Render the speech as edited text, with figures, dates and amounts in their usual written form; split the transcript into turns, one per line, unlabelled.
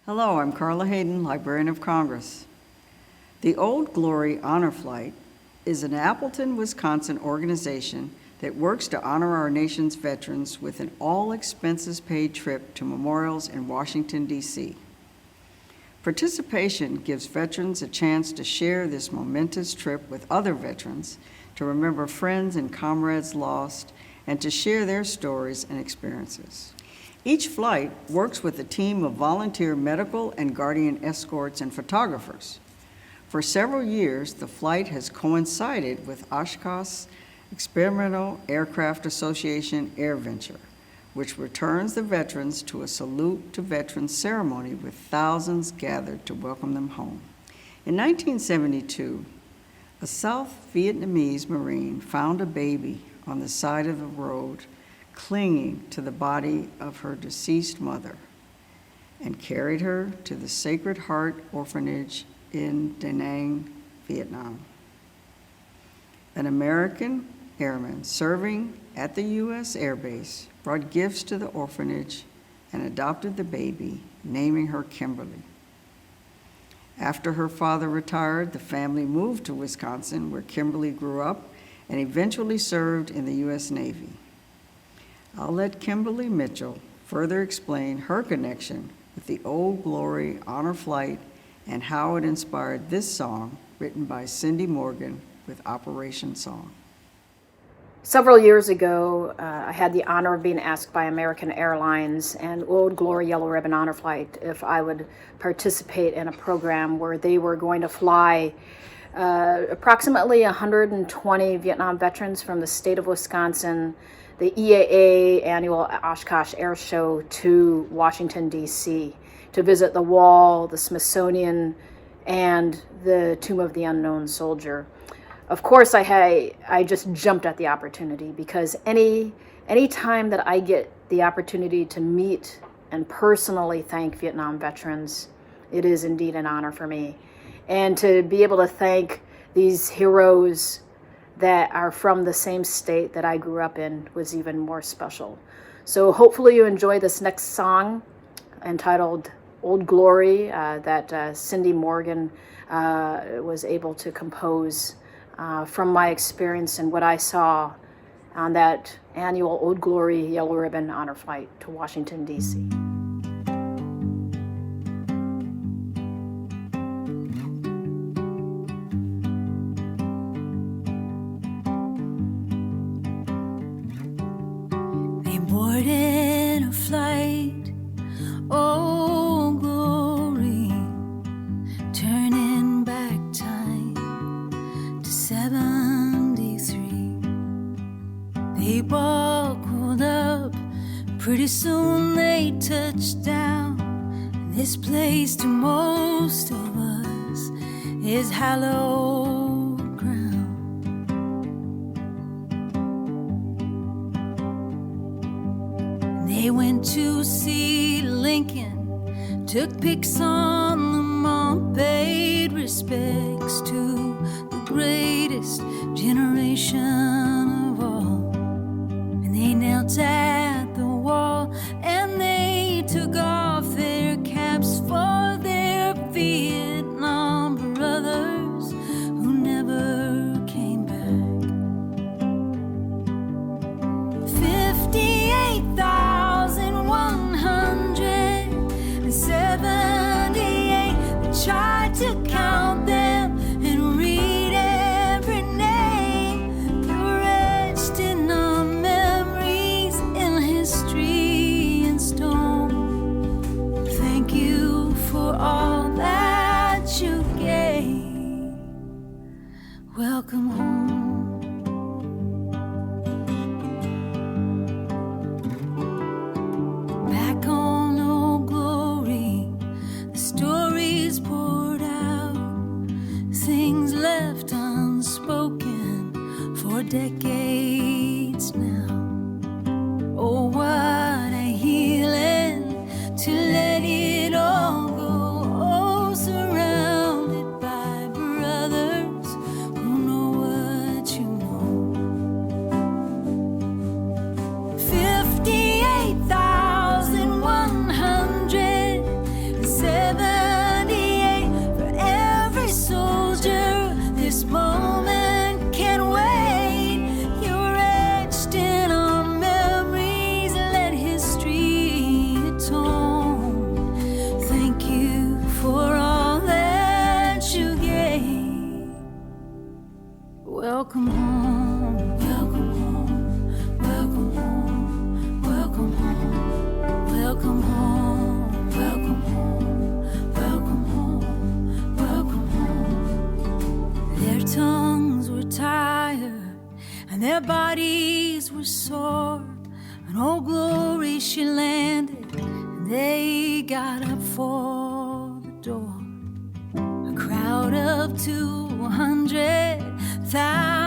Hello, I'm Carla Hayden, Librarian of Congress. The Old Glory Honor Flight is an Appleton, Wisconsin organization that works to honor our nation's veterans with an all-expenses-paid trip to memorials in Washington, D.C. Participation gives veterans a chance to share this momentous trip with other veterans, to remember friends and comrades lost, and to share their stories and experiences. Each flight works with a team of volunteer medical and guardian escorts and photographers. For several years, the flight has coincided with Oshkosh Experimental Aircraft Association AirVenture, which returns the veterans to a Salute to Veterans ceremony with thousands gathered to welcome them home. In 1972, a South Vietnamese Marine found a baby on the side of the road clinging to the body of her deceased mother and carried her to the Sacred Heart Orphanage in Da Nang, Vietnam. An American airman serving at the U.S. Air Base brought gifts to the orphanage and adopted the baby, naming her Kimberly. After her father retired, the family moved to Wisconsin, where Kimberly grew up and eventually served in the U.S. Navy. I'll let Kimberly Mitchell further explain her connection with the Old Glory Honor Flight and how it inspired this song written by Cindy Morgan with Operation Song.
Several years ago, I had the honor of being asked by American Airlines and Old Glory Yellow Ribbon Honor Flight if I would participate in a program where they were going to fly approximately 120 Vietnam veterans from the state of Wisconsin, the EAA annual Oshkosh Air Show, to Washington, D.C. to visit the Wall, the Smithsonian, and the Tomb of the Unknown Soldier. Of course, I just jumped at the opportunity because any time that I get the opportunity to meet and personally thank Vietnam veterans, it is indeed an honor for me. And to be able to thank these heroes that are from the same state that I grew up in was even more special. So hopefully you enjoy this next song entitled Old Glory that Cindy Morgan was able to compose from my experience and what I saw on that annual Old Glory Yellow Ribbon Honor Flight to Washington, D.C.
They boarded a flight, oh glory, turning back time to 73. They buckled up, pretty soon they touched down. This place to most of us is hallowed ground. They went to see Lincoln, took pics on the mall, paid respects to the greatest generation of all. And they knelt at the wall and they took off their caps for their Vietnam brothers who never came back. 58,178. They tried to count them and read every name. They're etched in our memories, in history and stone. Thank you for all that you gave. Welcome home. Back on Old Glory, the stories poured out, things left unspoken for decades now. Oh, what a healing to let it all go. Oh, surrounded by brothers who know what Their bodies were sore, and Old Glory she landed, and they got up for the door. A crowd of 200,000